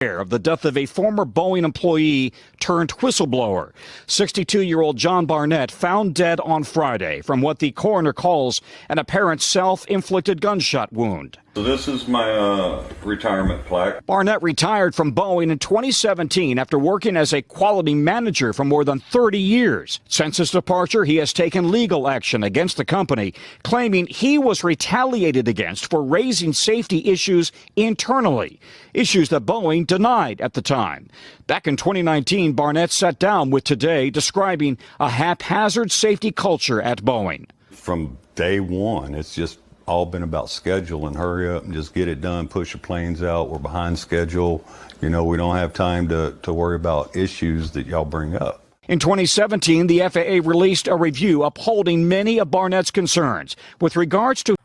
of the death of a former Boeing employee turned whistleblower. 62-year-old John Barnett found dead on Friday from what the coroner calls an apparent self-inflicted gunshot wound. So this is my retirement plaque. Barnett retired from Boeing in 2017 after working as a quality manager for more than 30 years. Since his departure, he has taken legal action against the company, claiming he was retaliated against for raising safety issues internally, issues that Boeing denied at the time. Back in 2019, Barnett sat down with Today, describing a haphazard safety culture at Boeing. From day one, it's just all been about schedule and hurry up and just get it done, push the planes out. We're behind schedule. You know, we don't have time to worry about issues that y'all bring up. In 2017, the FAA released a review upholding many of Barnett's concerns with regards to.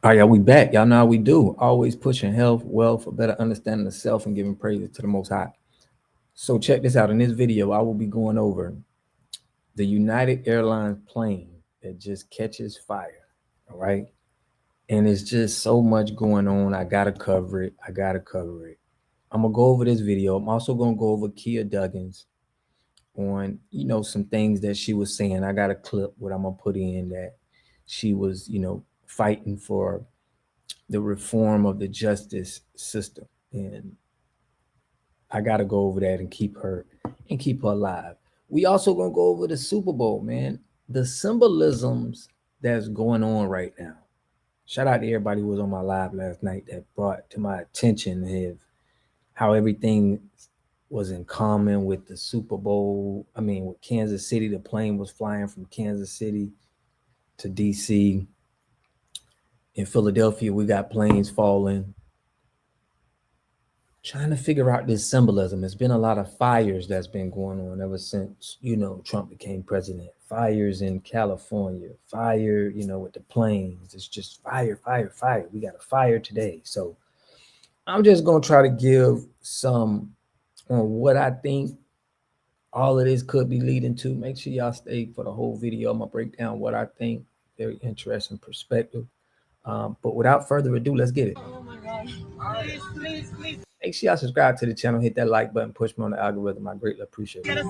All right, y'all, we back. Y'all know how we do. Always pushing health, wealth, for better understanding of self and giving praises to the Most High. So check this out. In this video, I will be going over the United Airlines plane that just catches fire. All right. And it's just so much going on. I got to cover it. I'm going to go over this video. I'm also going to go over Kia Duggins on, some things that she was saying. I got a clip what I'm going to put in that she was, fighting for the reform of the justice system. And I got to go over that and keep her alive. We also going to go over the Super Bowl, man. The symbolisms that's going on right now. Shout out to everybody who was on my live last night that brought to my attention how everything was in common with the Super Bowl. I mean, with Kansas City, the plane was flying from Kansas City to DC. In Philadelphia, we got planes falling. Trying to figure out this symbolism. There's been a lot of fires that's been going on ever since, Trump became president. Fires in California, fire, with the planes. It's just fire, fire, fire. We got a fire today. So I'm just going to try to give some on what I think all of this could be leading to. Make sure y'all stay for the whole video. I'm going to break down what I think. Very interesting perspective. But without further ado, let's get it. Oh my God. Please. Make sure y'all subscribe to the channel, hit that like button, push me on the algorithm. I greatly appreciate it.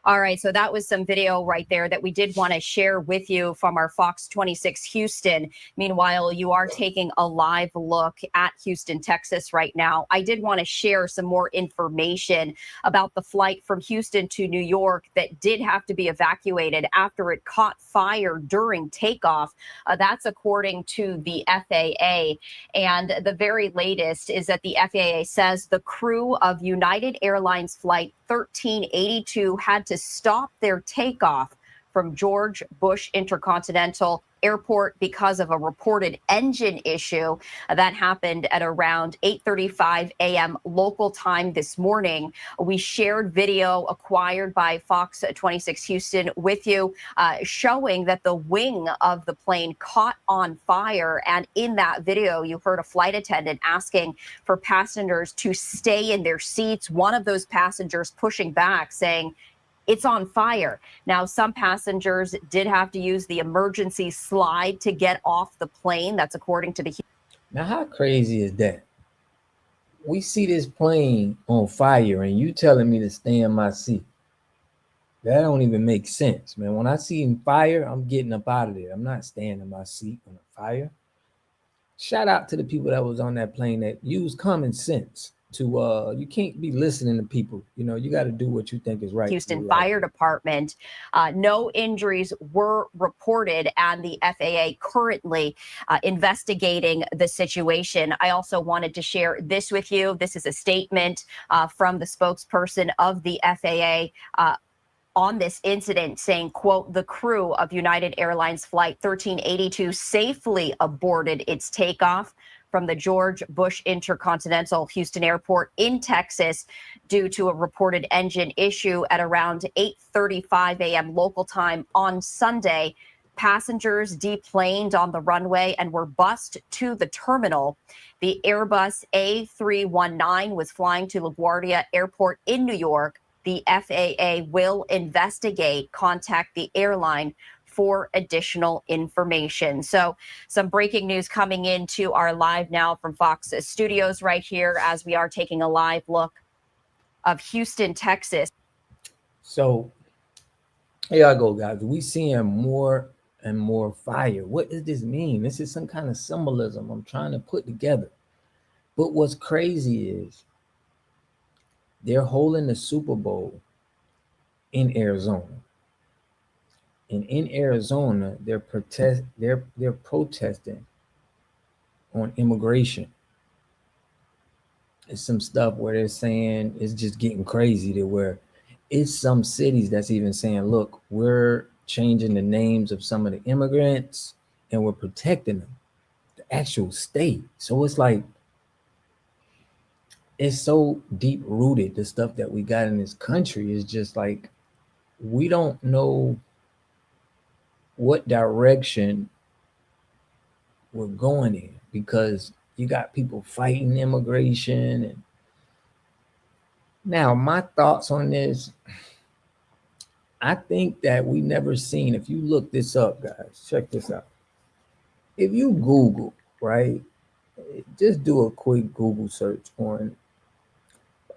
All right, so that was some video right there that we did want to share with you from our Fox 26 Houston. Meanwhile, you are taking a live look at Houston, Texas right now. I did want to share some more information about the flight from Houston to New York that did have to be evacuated after it caught fire during takeoff. That's according to the FAA. And the very latest is that the FAA says the crew of United Airlines Flight 1382 had to stop their takeoff from George Bush Intercontinental Airport because of a reported engine issue that happened at around 8:35 a.m. local time this morning. We shared video acquired by Fox 26 Houston with you, showing that the wing of the plane caught on fire. And in that video, you heard a flight attendant asking for passengers to stay in their seats. One of those passengers pushing back, saying, "It's on fire." Now, some passengers did have to use the emergency slide to get off the plane. That's according to the. Now, how crazy is that? We see this plane on fire and you telling me to stay in my seat. That don't even make sense, man. When I see fire, I'm getting up out of there. I'm not staying in my seat on a fire. Shout out to the people that was on that plane that used common sense. You can't be listening to people. You got to do what you think is right. Houston Fire Department. No injuries were reported, and the FAA currently investigating the situation. I also wanted to share this with you. This is a statement from the spokesperson of the FAA on this incident, saying, quote, "The crew of United Airlines Flight 1382 safely aborted its takeoff from the George Bush Intercontinental Houston Airport in Texas due to a reported engine issue at around 8:35 a.m. local time on Sunday. Passengers deplaned on the runway and were bused to the terminal. The Airbus A319 was flying to LaGuardia Airport in New York. The FAA will investigate, contact the airline for additional information. So some breaking news coming into our live now from Fox Studios right here as we are taking a live look of Houston, Texas. So here I go, guys. We seeing more and more fire. What does this mean? This is some kind of symbolism I'm trying to put together. But what's crazy is they're holding the Super Bowl in Arizona. And in Arizona, they're protesting on immigration. It's some stuff where they're saying it's just getting crazy to where it's some cities that's even saying, look, we're changing the names of some of the immigrants and we're protecting them, the actual state. So it's like, it's so deep rooted. The stuff that we got in this country is just like, we don't know what direction we're going in, because you got people fighting immigration. And now my thoughts on this, I think that we never seen, if you look this up, guys, check this out. If you Google, right, just do a quick Google search on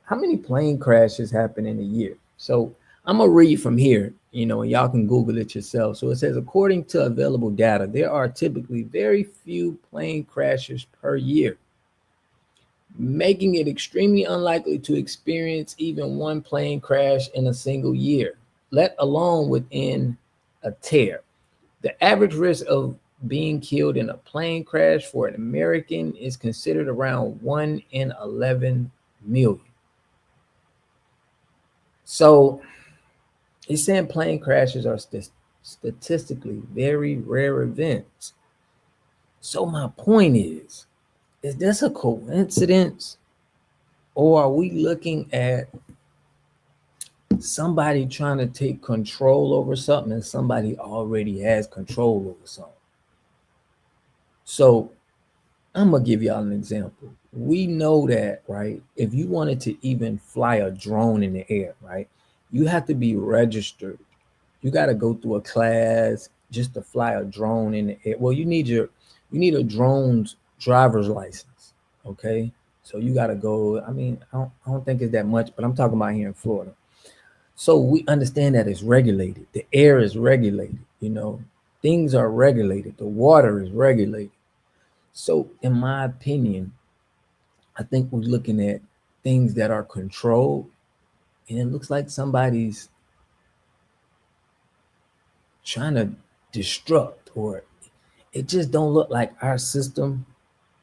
how many plane crashes happen in a year. So I'm gonna read from here, and y'all can Google it yourself. So it says, according to available data, there are typically very few plane crashes per year, making it extremely unlikely to experience even one plane crash in a single year, let alone within a tear. The average risk of being killed in a plane crash for an American is considered around 1 in 11 million. So it's saying plane crashes are statistically very rare events. So my point is this a coincidence, or are we looking at somebody trying to take control over something and somebody already has control over something? So I'm gonna give y'all an example. We know that, right? If you wanted to even fly a drone in the air, right, you have to be registered. You got to go through a class just to fly a drone in the air. Well, you need a drone's driver's license. Okay, so you got to go. I mean, I don't think it's that much, but I'm talking about here in Florida. So we understand that it's regulated. The air is regulated. Things are regulated. The water is regulated. So in my opinion, I think we're looking at things that are controlled, and it looks like somebody's trying to destruct, or it just don't look like our system.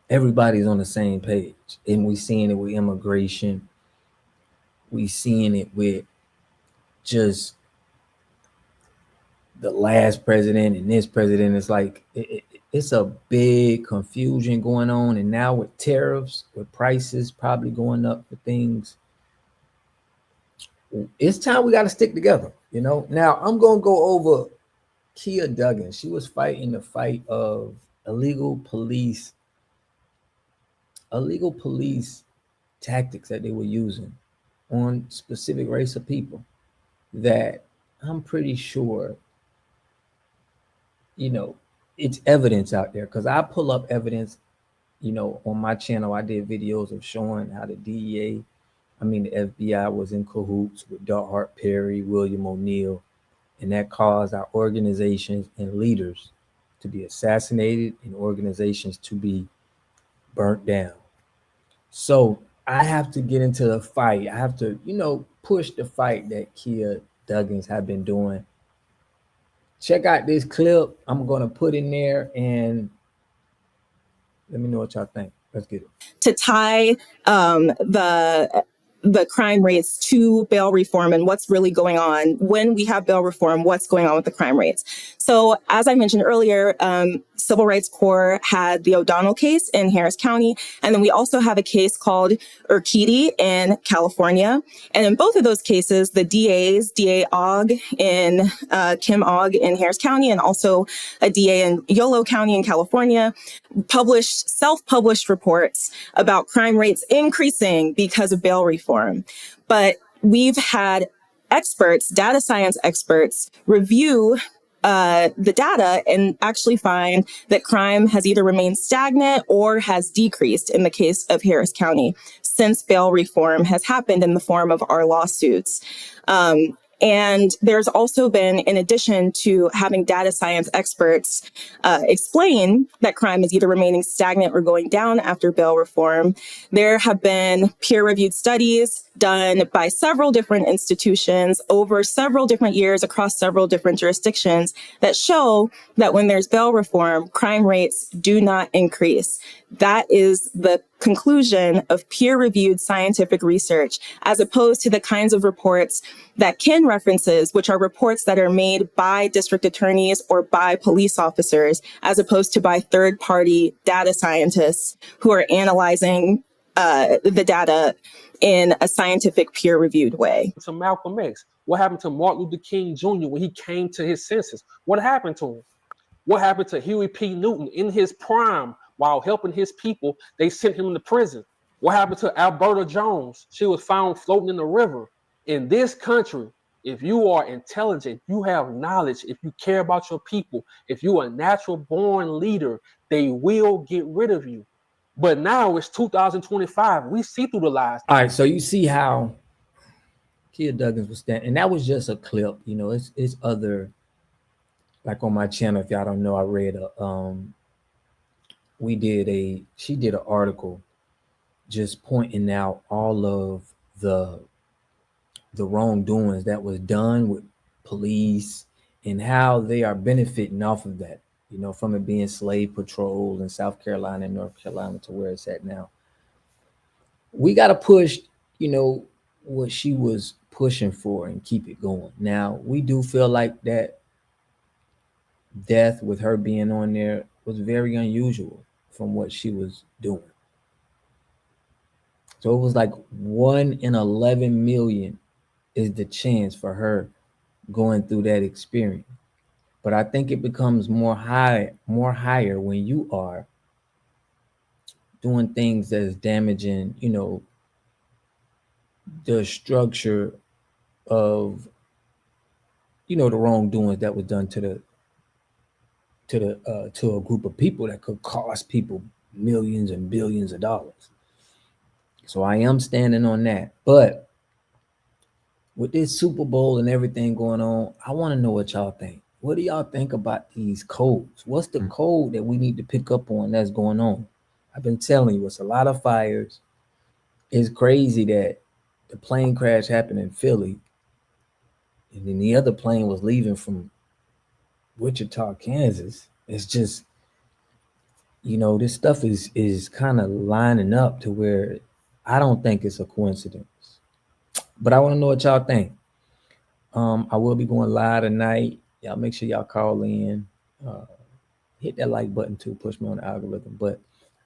Everybody's on the same page, and we seeing it with immigration. We seeing it with just the last president and this president. It's like it's a big confusion going on, and now with tariffs, with prices probably going up for things, it's time we got to stick together. Now I'm gonna go over Kia Duggan. She was fighting the fight of illegal police tactics that they were using on specific race of people that I'm pretty sure, it's evidence out there, because I pull up evidence, on my channel. I did videos of showing how the the FBI was in cahoots with Darthart Perry, William O'Neill, and that caused our organizations and leaders to be assassinated and organizations to be burnt down. So I have to get into the fight. I have to, push the fight that Kia Duggins have been doing. Check out this clip I'm going to put in there, and let me know what y'all think. Let's get it. To tie the crime rates to bail reform and what's really going on when we have bail reform, what's going on with the crime rates. So as I mentioned earlier, Civil Rights Corps had the O'Donnell case in Harris County. And then we also have a case called Urquidy in California. And in both of those cases, the DAs, DA Ogg in Kim Ogg in Harris County, and also a DA in Yolo County in California, self-published reports about crime rates increasing because of bail reform. But we've had experts, data science experts, review the data and actually find that crime has either remained stagnant or has decreased in the case of Harris County since bail reform has happened in the form of our lawsuits. And there's also been, in addition to having data science experts explain that crime is either remaining stagnant or going down after bail reform, there have been peer-reviewed studies done by several different institutions over several different years across several different jurisdictions that show that when there's bail reform, crime rates do not increase. That is the conclusion of peer-reviewed scientific research, as opposed to the kinds of reports that Ken references, which are reports that are made by district attorneys or by police officers, as opposed to by third-party data scientists who are analyzing the data in a scientific peer-reviewed way. To Malcolm X? What happened to Martin Luther King Jr. when he came to his senses? What happened to him? What happened to Huey P. Newton in his prime while helping his people? They sent him to prison. What happened to Alberta Jones? She was found floating in the river. In this country, if you are intelligent, you have knowledge, if you care about your people, if you're a natural born leader, they will get rid of you. But now it's 2025. We see through the lies. All right, so you see how Kia Duggins was standing, and that was just a clip. You know, it's other, like on my channel, if y'all don't know, I read she did an article just pointing out all of the wrongdoings that was done with police and how they are benefiting off of that, you know, from it being slave patrol in South Carolina and North Carolina to where it's at now. We got to push, you know, what she was pushing for and keep it going. Now, we do feel like that death with her being on there was very unusual from what she was doing. So it was like 1 in 11 million is the chance for her going through that experience. But I think it becomes more higher when you are doing things that is damaging, you know, the structure of, you know, the wrongdoings that was done to a group of people that could cost people millions and billions of dollars. So I am standing on that. But with this Super Bowl and everything going on, I want to know what y'all think. What do y'all think about these codes? What's the code that we need to pick up on that's going on? I've been telling you, it's a lot of fires. It's crazy that the plane crash happened in Philly, and then the other plane was leaving from Wichita, Kansas. It's just, you know, this stuff is kind of lining up to where I don't think it's a coincidence. But I want to know what y'all think. I will be going live tonight. Y'all make sure y'all call in. Hit that like button too. Push me on the algorithm. But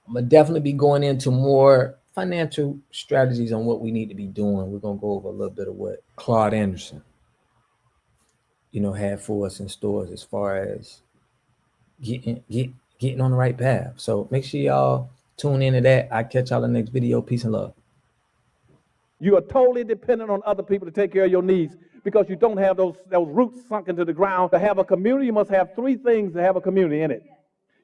I'm going to definitely be going into more financial strategies on what we need to be doing. We're going to go over a little bit of what Claude Anderson, you know, had for us in stores as far as getting on the right path. So make sure y'all tune into that. I'll catch y'all in the next video. Peace and love. You are totally dependent on other people to take care of your needs because you don't have those roots sunk into the ground. To have a community, you must have 3 things to have a community in it.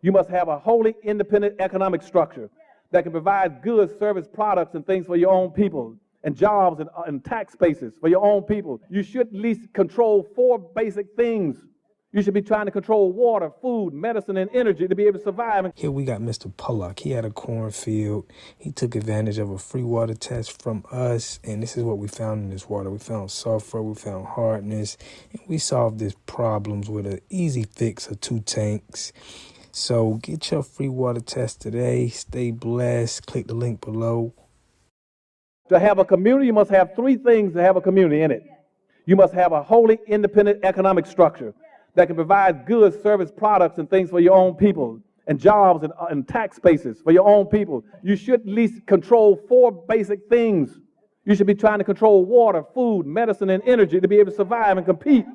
You must have a wholly independent economic structure that can provide goods, service, products, and things for your own people, and jobs and tax bases for your own people. You should at least control 4 basic things. You should be trying to control water, food, medicine, and energy to be able to survive. Here we got Mr. Pollock. He had a cornfield. He took advantage of a free water test from us, and this is what we found in this water. We found sulfur, we found hardness, and we solved these problems with an easy fix of 2 tanks. So get your free water test today. Stay blessed. Click the link below. To have a community, you must have 3 things to have a community in it. You must have a wholly independent economic structure that can provide goods, service, products, and things for your own people, and jobs and tax spaces for your own people. You should at least control 4 basic things. You should be trying to control water, food, medicine, and energy to be able to survive and compete.